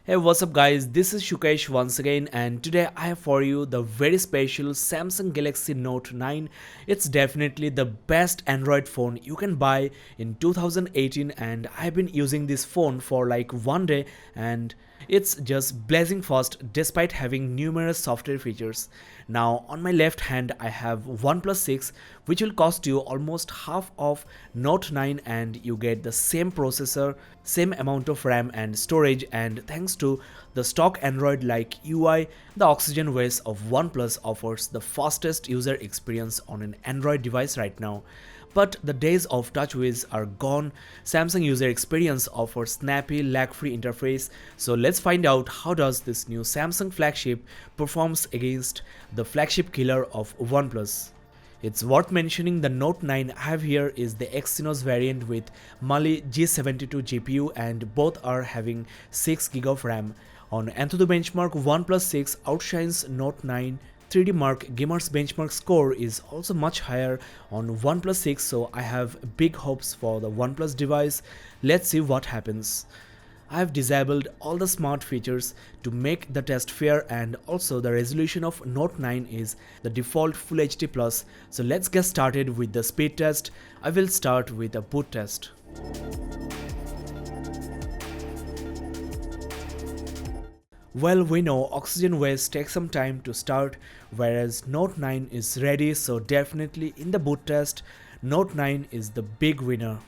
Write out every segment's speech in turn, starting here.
Hey, what's up guys, this is Shukesh once again, and today I have for you the very special Samsung Galaxy Note 9. It's definitely the best Android phone you can buy in 2018, and I've been using this phone for like one day and it's just blazing fast despite having numerous software features. Now on my left hand I have OnePlus 6, which will cost you almost half of Note 9, and you get the same processor, same amount of RAM and storage, and thanks to the stock Android like UI, the Oxygen OS of OnePlus offers the fastest user experience on an Android device right now. But the days of TouchWiz are gone. Samsung user experience offers snappy, lag-free interface. So let's find out how does this new Samsung flagship performs against the flagship killer of OnePlus. It's worth mentioning the Note 9 I have here is the Exynos variant with Mali G72 GPU, and both are having 6GB of RAM. On Antutu benchmark, OnePlus 6 outshines Note 9. 3D Mark Gamers benchmark score is also much higher on OnePlus 6, so I have big hopes for the OnePlus device. Let's see what happens. I have disabled all the smart features to make the test fair, and also the resolution of Note 9 is the default Full HD Plus. So let's get started with the speed test. I will start with a boot test. Well, we know Oxygen OS takes some time to start, whereas Note 9 is ready, so definitely in the boot test, Note 9 is the big winner.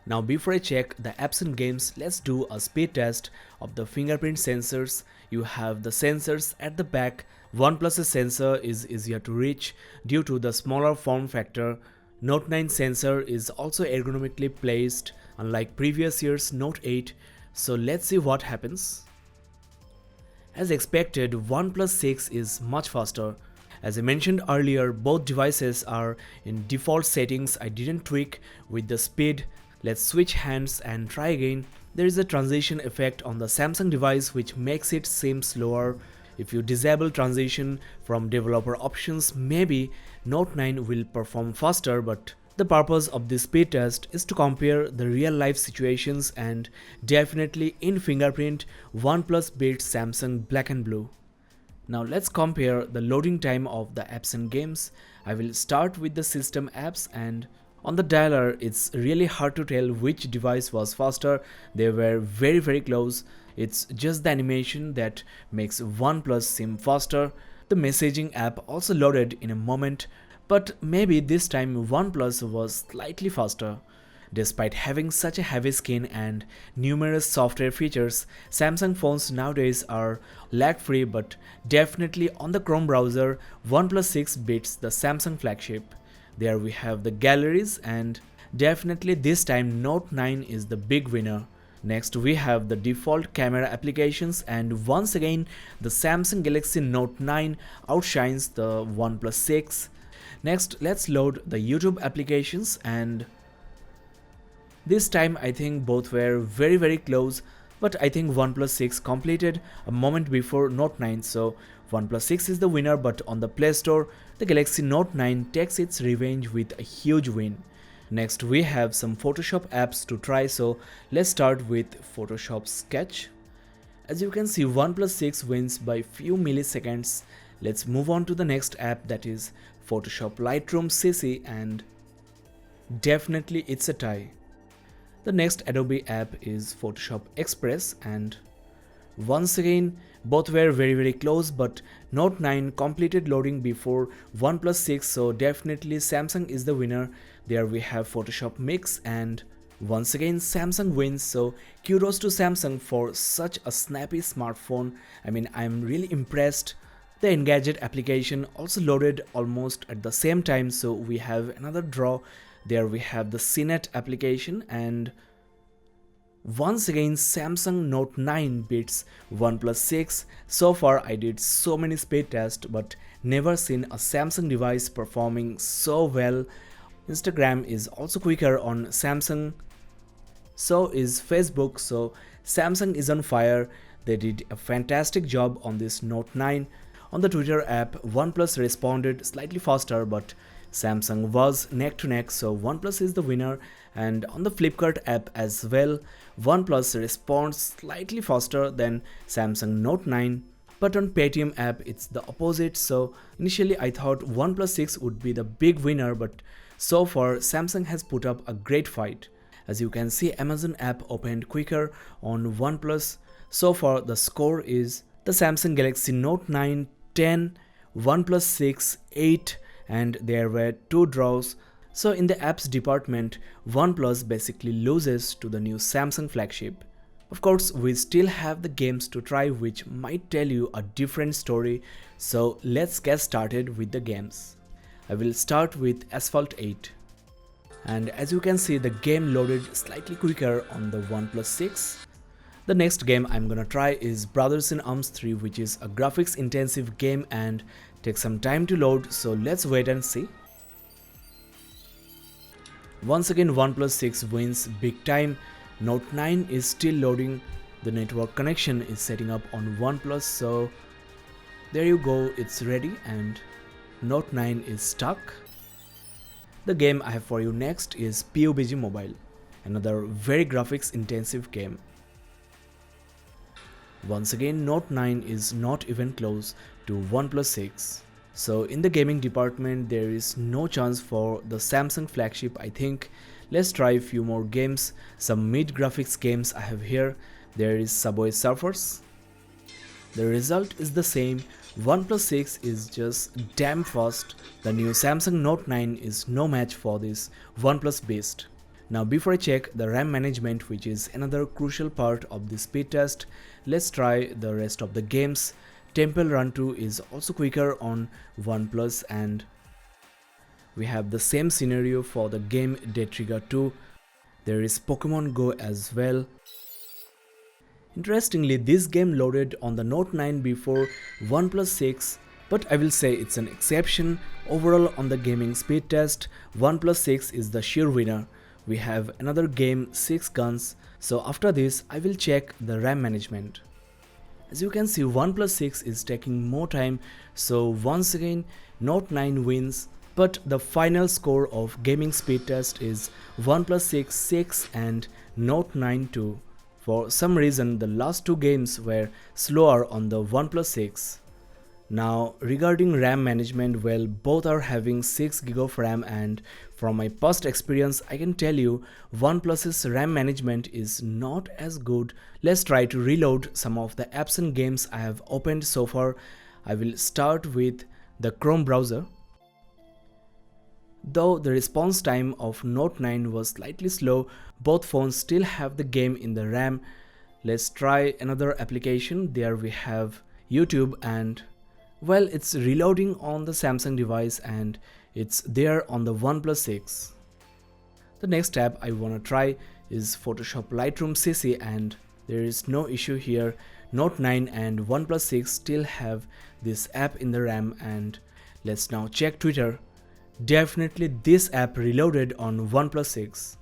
Now before I check the apps and games, let's do a speed test of the fingerprint sensors. You have the sensors at the back. OnePlus's sensor is easier to reach due to the smaller form factor. Note 9 sensor is also ergonomically placed, unlike previous year's Note 8. So let's see what happens. As expected, OnePlus 6 is much faster. As I mentioned earlier, both devices are in default settings. I didn't tweak with the speed. Let's switch hands and try again. There is a transition effect on the Samsung device which makes it seem slower. If you disable transition from developer options, maybe Note 9 will perform faster, but the purpose of this speed test is to compare the real life situations, and definitely in fingerprint, OnePlus beats Samsung Black and Blue. Now let's compare the loading time of the apps and games. I will start with the system apps, and on the dialer it's really hard to tell which device was faster. They were very close. It's just the animation that makes OnePlus seem faster. The messaging app also loaded in a moment, but maybe this time OnePlus was slightly faster. Despite having such a heavy skin and numerous software features, Samsung phones nowadays are lag-free, but definitely on the Chrome browser, OnePlus 6 beats the Samsung flagship. There we have the galleries, and definitely this time Note 9 is the big winner. Next we have the default camera applications, and once again the Samsung Galaxy Note 9 outshines the OnePlus 6. Next, let's load the YouTube applications, and this time I think both were very close, but I think OnePlus 6 completed a moment before Note 9, so OnePlus 6 is the winner. But on the Play Store, the Galaxy Note 9 takes its revenge with a huge win. Next we have some Photoshop apps to try, so let's start with Photoshop Sketch. As you can see, OnePlus 6 wins by few milliseconds. Let's move on to the next app, that is Photoshop Lightroom CC, and definitely it's a tie. The next Adobe app is Photoshop Express, and once again both were very close, but Note 9 completed loading before OnePlus 6, so definitely Samsung is the winner. There we have Photoshop Mix, and once again Samsung wins, so kudos to Samsung for such a snappy smartphone. I mean, I'm really impressed. The Engadget application also loaded almost at the same time, so we have another draw. There we have the CNET application, and once again Samsung Note 9 beats OnePlus 6. So far I did so many speed tests, but never seen a Samsung device performing so well. Instagram is also quicker on Samsung, so is Facebook, so Samsung is on fire. They did a fantastic job on this Note 9. On the Twitter app, OnePlus responded slightly faster, but Samsung was neck to neck, so OnePlus is the winner. And on the Flipkart app as well, OnePlus responds slightly faster than Samsung Note 9. But on Paytm app, it's the opposite. So initially I thought OnePlus 6 would be the big winner, but so far Samsung has put up a great fight. As you can see, Amazon app opened quicker on OnePlus. So far the score is the Samsung Galaxy Note 9, 10, OnePlus 6, 8, and there were 2 draws. So in the apps department, OnePlus basically loses to the new Samsung flagship. Of course, we still have the games to try which might tell you a different story, so let's get started with the games. I will start with Asphalt 8. And as you can see, the game loaded slightly quicker on the OnePlus 6. The next game I'm gonna try is Brothers in Arms 3, which is a graphics intensive game and takes some time to load, so let's wait and see. Once again OnePlus 6 wins big time. Note 9 is still loading. The network connection is setting up on OnePlus, so there you go, it's ready and Note 9 is stuck. The game I have for you next is PUBG Mobile, another very graphics intensive game. Once again Note 9 is not even close to OnePlus 6. So in the gaming department there is no chance for the Samsung flagship, I think. Let's try a few more games, some mid graphics games I have here. There is Subway Surfers. The result is the same. OnePlus 6 is just damn fast. The new Samsung Note 9 is no match for this OnePlus beast. Now before I check the RAM management, which is another crucial part of the speed test, let's try the rest of the games. Temple Run 2 is also quicker on OnePlus, and we have the same scenario for the game Dead Trigger 2. There is Pokemon Go as well. Interestingly, this game loaded on the Note 9 before OnePlus 6, but I will say it's an exception. Overall on the gaming speed test, OnePlus 6 is the sheer winner. We have another game, 6 Guns, so after this I will check the RAM management. As you can see, OnePlus 6 is taking more time, so once again Note 9 wins. But the final score of gaming speed test is OnePlus 6 6 and Note 9 2. For some reason the last 2 games were slower on the OnePlus 6. Now regarding RAM management, well, both are having 6GB of RAM, and from my past experience I can tell you OnePlus's RAM management is not as good. Let's try to reload some of the apps and games I have opened so far. I will start with the Chrome browser. Though the response time of Note 9 was slightly slow, both phones still have the game in the RAM. Let's try another application. There we have YouTube, and well, it's reloading on the Samsung device and it's there on the OnePlus 6. The next tab I wanna try is Photoshop Lightroom CC, and there is no issue here. Note 9 and OnePlus 6 still have this app in the RAM. And let's now check Twitter. Definitely this app reloaded on OnePlus 6.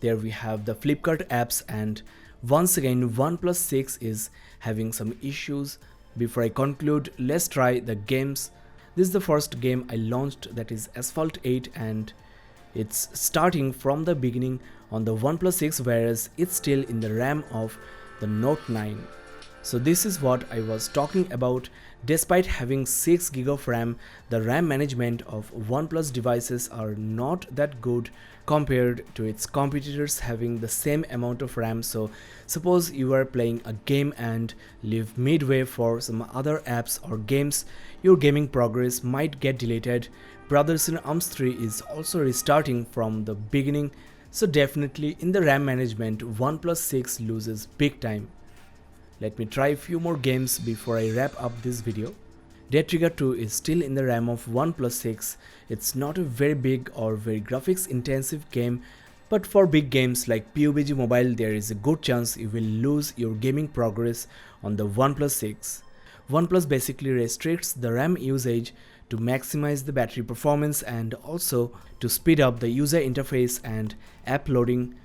There we have the Flipkart apps, and once again OnePlus 6 is having some issues. Before I conclude, let's try the games. This is the first game I launched, that is Asphalt 8, and it's starting from the beginning on the OnePlus 6, whereas it's still in the RAM of the Note 9. So this is what I was talking about. Despite having 6GB of RAM, the RAM management of OnePlus devices are not that good compared to its competitors having the same amount of RAM. So suppose you are playing a game and leave midway for some other apps or games, your gaming progress might get deleted. Brothers in Arms 3 is also restarting from the beginning, so definitely in the RAM management OnePlus 6 loses big time. Let me try a few more games before I wrap up this video. Dead Trigger 2 is still in the RAM of OnePlus 6. It's not a very big or very graphics intensive game, but for big games like PUBG Mobile there is a good chance you will lose your gaming progress on the OnePlus 6. OnePlus basically restricts the RAM usage to maximize the battery performance and also to speed up the user interface and app loading.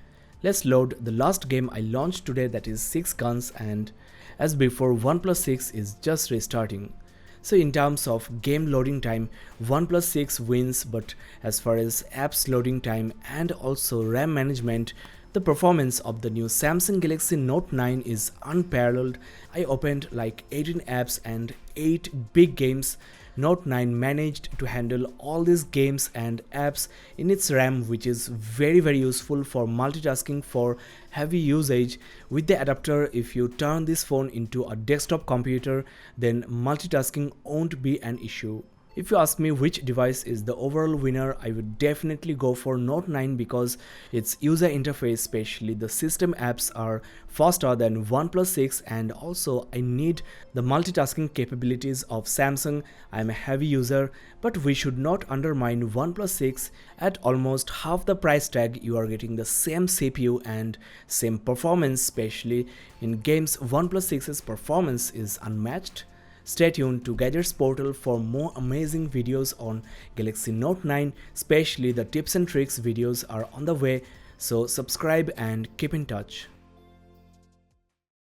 Let's load the last game I launched today, that is 6 Guns, and as before OnePlus 6 is just restarting. So in terms of game loading time, OnePlus 6 wins, but as far as apps loading time and also RAM management, the performance of the new Samsung Galaxy Note 9 is unparalleled. I opened like 18 apps and 8 big games. Note 9 managed to handle all these games and apps in its RAM, which is very useful for multitasking for heavy usage. With the adapter, if you turn this phone into a desktop computer, then multitasking won't be an issue. If you ask me which device is the overall winner, I would definitely go for Note 9 because its user interface, especially the system apps, are faster than OnePlus 6, and also I need the multitasking capabilities of Samsung. I am a heavy user, but we should not undermine OnePlus 6. At almost half the price tag, you are getting the same CPU and same performance, especially in games. OnePlus 6's performance is unmatched. Stay tuned to Gadgets Portal for more amazing videos on Galaxy Note 9, especially the tips and tricks videos are on the way, so subscribe and keep in touch.